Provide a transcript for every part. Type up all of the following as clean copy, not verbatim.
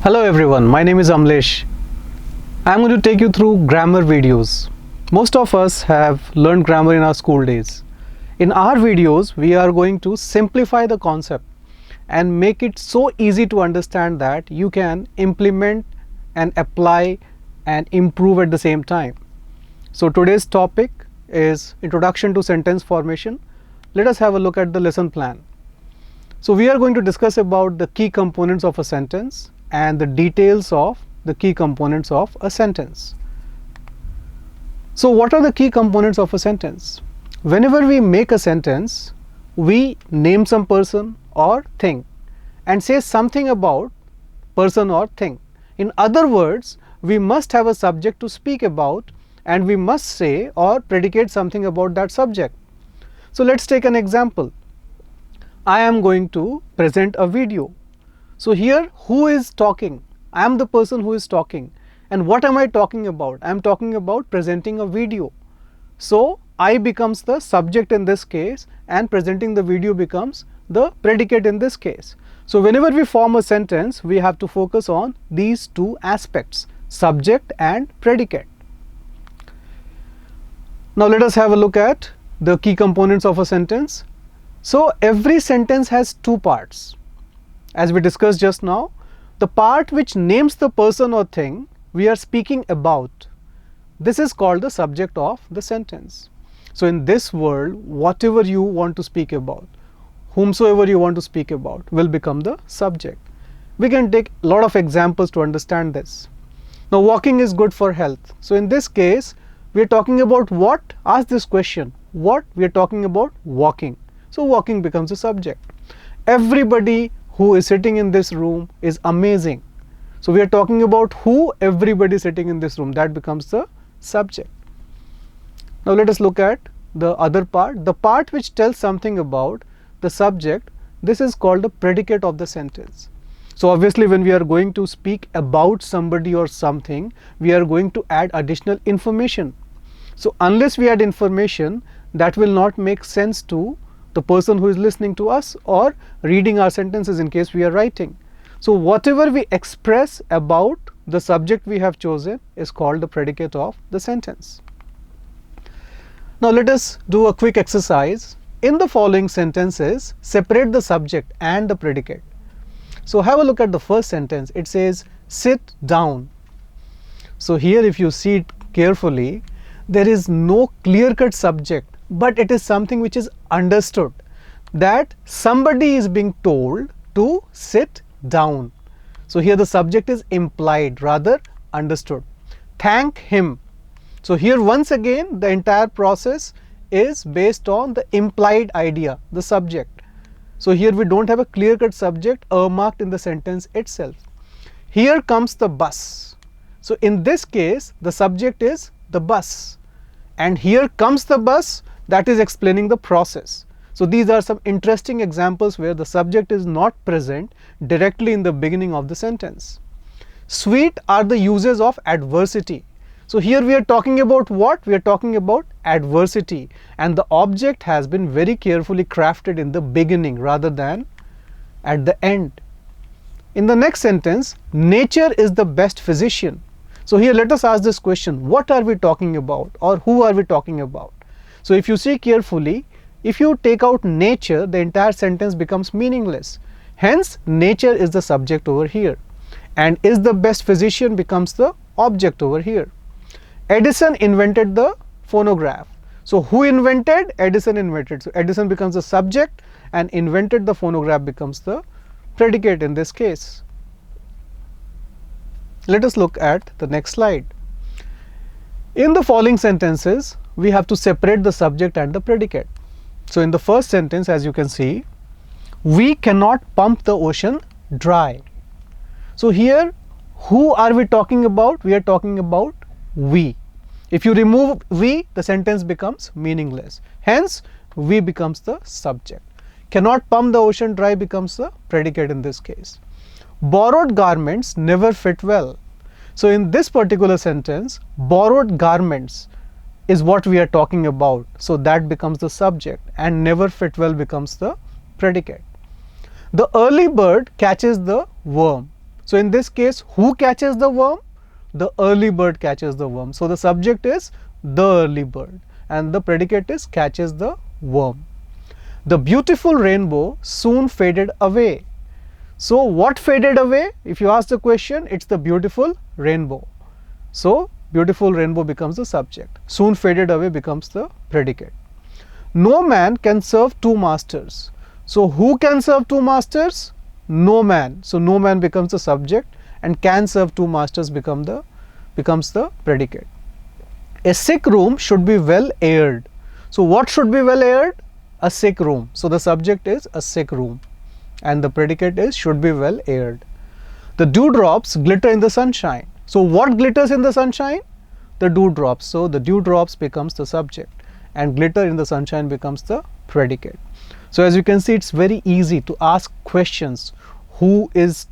Hello everyone, my name is Amlesh. I'm going to take you through grammar videos. Most of us have learned grammar in our school days. In our videos, we are going to simplify the concept and make it so easy to understand that you can implement and apply and improve at the same time. So today's topic is Introduction to Sentence Formation. Let us have a look at the lesson plan. So we are going to discuss about the key components of a sentence and the details of the key components of a sentence. So what are the key components of a sentence? Whenever we make a sentence, we name some person or thing and say something about person or thing. In other words, we must have a subject to speak about and we must say or predicate something about that subject. So let's take an example. I am going to present a video. So here, who is talking? I am the person who is talking. And what am I talking about? I am talking about presenting a video. So I becomes the subject in this case and presenting the video becomes the predicate in this case. So whenever we form a sentence, we have to focus on these two aspects, subject and predicate. Now let us have a look at the key components of a sentence. So every sentence has two parts. As we discussed just now, the part which names the person or thing we are speaking about, this is called the subject of the sentence. So in this world, whatever you want to speak about, whomsoever you want to speak about will become the subject. We can take a lot of examples to understand this. Now walking is good for health. So in this case, we are talking about what? Ask this question. What? We are talking about walking. So walking becomes a subject. Everybody who is sitting in this room is amazing. So we are talking about who? Everybody sitting in this room. That becomes the subject. Now let us look at the other part. The part which tells something about the subject, this is called the predicate of the sentence. So obviously when we are going to speak about somebody or something, we are going to add additional information. So unless we add information, that will not make sense to the person who is listening to us or reading our sentences in case we are writing. So whatever we express about the subject we have chosen is called the predicate of the sentence. Now let us do a quick exercise. In the following sentences, separate the subject and the predicate. So have a look at the first sentence. It says sit down. So here if you see it carefully, there is no clear-cut subject, but it is something which is understood that somebody is being told to sit down. So here the subject is implied, rather understood. Thank him. So here once again the entire process is based on the implied idea, the subject. So here we don't have a clear-cut subject earmarked in the sentence itself. Here comes the bus. So in this case the subject is the bus, and here comes the bus, that is explaining the process. So these are some interesting examples where the subject is not present directly in the beginning of the sentence. Sweet are the uses of adversity. So here we are talking about what? We are talking about adversity, and the object has been very carefully crafted in the beginning rather than at the end. In the next sentence, nature is the best physician. So here let us ask this question, what are we talking about or who are we talking about? So if you see carefully, if you take out nature, the entire sentence becomes meaningless. Hence nature is the subject over here, and is the best physician becomes the object over here. Edison invented the phonograph. So who invented? Edison invented. So Edison becomes the subject and invented the phonograph becomes the predicate in this case. Let us look at the next slide. In the following sentences, we have to separate the subject and the predicate. So in the first sentence, as you can see, we cannot pump the ocean dry. So here, who are we talking about? We are talking about we. If you remove we, the sentence becomes meaningless. Hence, we becomes the subject. Cannot pump the ocean dry becomes the predicate in this case. Borrowed garments never fit well. So in this particular sentence, borrowed garments is what we are talking about. So that becomes the subject, and never fit well becomes the predicate. The early bird catches the worm. So in this case, who catches the worm? The early bird catches the worm. So the subject is the early bird and the predicate is catches the worm. The beautiful rainbow soon faded away. So what faded away? If you ask the question, it's the beautiful rainbow. So beautiful rainbow becomes the subject. Soon faded away becomes the predicate. No man can serve two masters. So who can serve two masters? No man. So no man becomes the subject and can serve two masters becomes the predicate. A sick room should be well aired. So what should be well aired? A sick room. So the subject is a sick room and the predicate is should be well aired. The dewdrops glitter in the sunshine. So what glitters in the sunshine? The dewdrops. So the dewdrops becomes the subject and glitter in the sunshine becomes the predicate. So as you can see, it's very easy to ask questions. Who is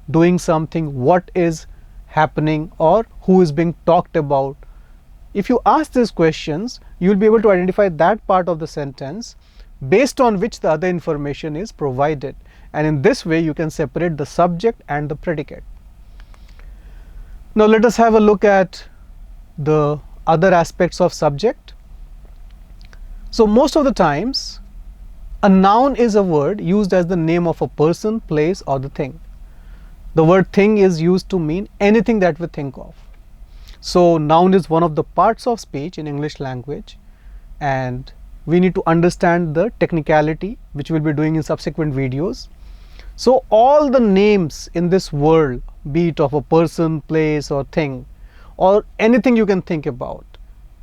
doing something, what is happening, or who is being talked about. If you ask these questions, you will be able to identify that part of the sentence based on which the other information is provided, and in this way you can separate the subject and the predicate. Now let us have a look at the other aspects of subject. So most of the times a noun is a word used as the name of a person, place or the thing. The word thing is used to mean anything that we think of. So noun is one of the parts of speech in English language, and we need to understand the technicality, which we'll be doing in subsequent videos. So all the names in this world, be it of a person, place or thing, or anything you can think about,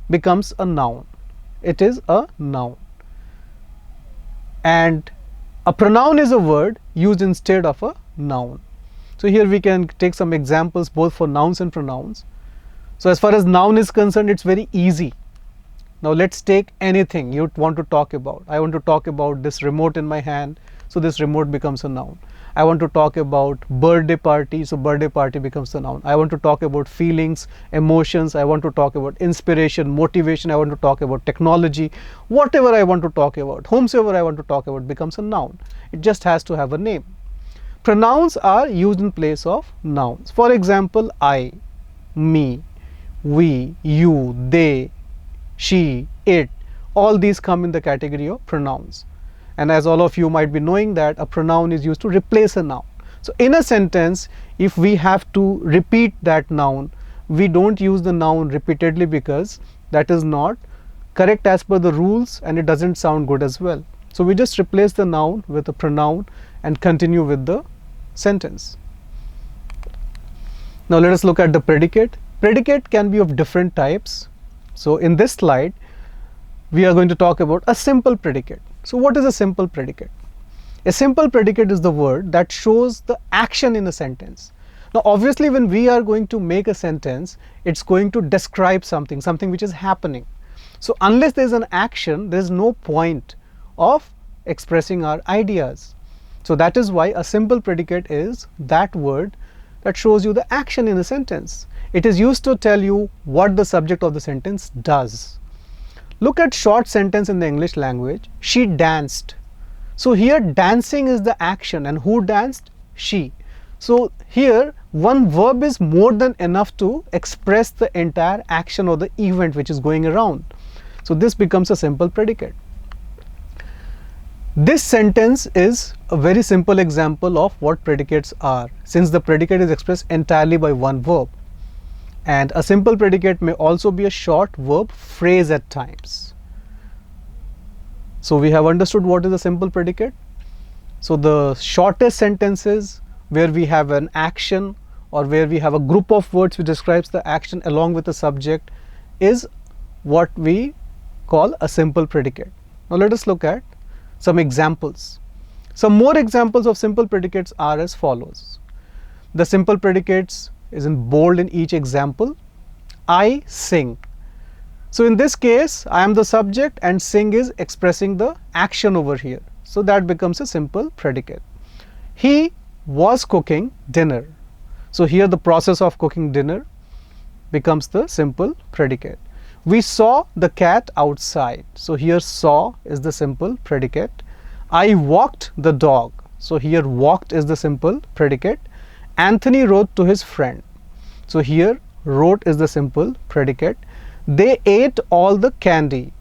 becomes a noun. It is a noun. And a pronoun is a word used instead of a noun. So here we can take some examples both for nouns and pronouns. So as far as noun is concerned, it's very easy. Now let's take anything you want to talk about. I want to talk about this remote in my hand, so this remote becomes a noun. I want to talk about birthday party, so birthday party becomes a noun. I want to talk about feelings, emotions, I want to talk about inspiration, motivation, I want to talk about technology, whatever I want to talk about, whomsoever I want to talk about becomes a noun. It just has to have a name. Pronouns are used in place of nouns. For example, I, me, we, you, they, she, it, all these come in the category of pronouns. And as all of you might be knowing that a pronoun is used to replace a noun. So in a sentence, if we have to repeat that noun, we don't use the noun repeatedly because that is not correct as per the rules and it doesn't sound good as well. So we just replace the noun with a pronoun and continue with the sentence. Now let us look at the predicate. Predicate can be of different types. So in this slide, we are going to talk about a simple predicate. So what is a simple predicate? A simple predicate is the word that shows the action in a sentence. Now obviously when we are going to make a sentence, it's going to describe something which is happening. So unless there is an action, there is no point of expressing our ideas. So that is why a simple predicate is that word that shows you the action in a sentence. It is used to tell you what the subject of the sentence does. Look at short sentence in the English language. She danced. So here dancing is the action, and who danced? She. So here one verb is more than enough to express the entire action or the event which is going around. So this becomes a simple predicate. This sentence is a very simple example of what predicates are, since the predicate is expressed entirely by one verb. And a simple predicate may also be a short verb phrase at times. So we have understood what is a simple predicate. So the shortest sentences where we have an action or where we have a group of words which describes the action along with the subject is what we call a simple predicate. Now let us look at some examples. Some more examples of simple predicates are as follows. The simple predicates is in bold in each example. I sing. So in this case, I am the subject and sing is expressing the action over here. So that becomes a simple predicate. He was cooking dinner. So here the process of cooking dinner becomes the simple predicate. We saw the cat outside. So here saw is the simple predicate. I walked the dog. So here walked is the simple predicate. Anthony wrote to his friend. So here wrote is the simple predicate. They ate all the candy.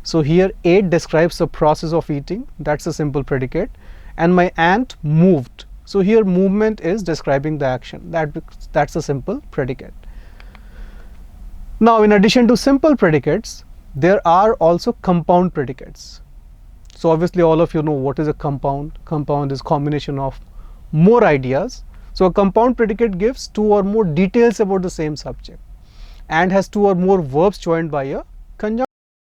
So here ate describes the process of eating, that's a simple predicate. And my aunt moved. So here movement is describing the action, that's a simple predicate. Now in addition to simple predicates, there are also compound predicates. So obviously all of you know what is a compound. Compound is combination of more ideas. So a compound predicate gives two or more details about the same subject and has two or more verbs joined by a conjunction.